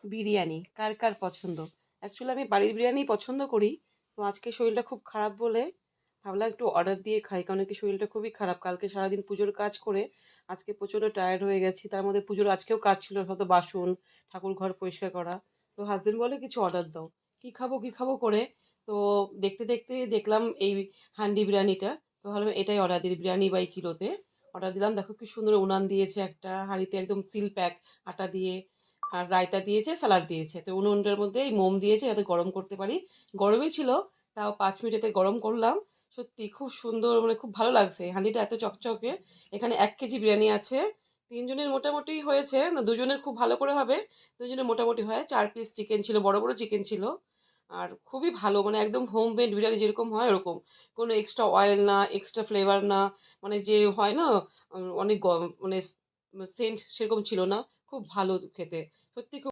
বিরিয়ানি কার কার পছন্দ? অ্যাকচুয়ালি আমি বাড়ির বিরিয়ানি পছন্দ করি। তো আজকে শরীরটা খুব খারাপ বলে ভাবলাম একটু অর্ডার দিয়ে খাই, কারণ কি শরীরটা খুবই খারাপ। কালকে সারাদিন পুজোর কাজ করে আজকে প্রচণ্ড টায়ার্ড হয়ে গেছি। তার মধ্যে পুজোর আজকেও কাজ ছিল, হয়তো বাসন ঠাকুর ঘর পরিষ্কার করা। তো হাজবেন্ড বলে কিছু অর্ডার দাও, কি খাবো করে। তো দেখতে দেখতে দেখলাম এই হান্ডি বিরিয়ানিটা। তো ভাবলাম এটাই অর্ডার দিই, বিরিয়ানি বাই কিলোতে অর্ডার দিলাম। দেখো কি সুন্দর উনান দিয়েছে, একটা হাঁড়িতে একদম সিল প্যাক আটা দিয়ে, আর রায়তা দিয়েছে, স্যালাড দিয়েছে। তো উনুনটার মধ্যে এই মোম দিয়েছে যাতে গরম করতে পারি। গরমই ছিল, তাও 5 মিনিট এতে গরম করলাম। সত্যি খুব সুন্দর, মানে খুব ভালো লাগছে। হাঁডিটা এত চকচকে। এখানে 1 কেজি বিরিয়ানি আছে। 3 জনের মোটামুটি হয়েছে, না 2 জনের খুব ভালো করে হবে, 2 জনের মোটামুটি হয়। 4 পিস চিকেন ছিল, বড় বড় চিকেন ছিল। আর খুবই ভালো, মানে একদম হোম মেড বিরিয়ানি যেরকম হয় ওরকম। কোনো এক্সট্রা অয়েল না, এক্সট্রা ফ্লেভার না, মানে যে হয় না অনেক মানে সেন্ট সেরকম ছিল না। খুব ভালো খেতে, সত্যি খুব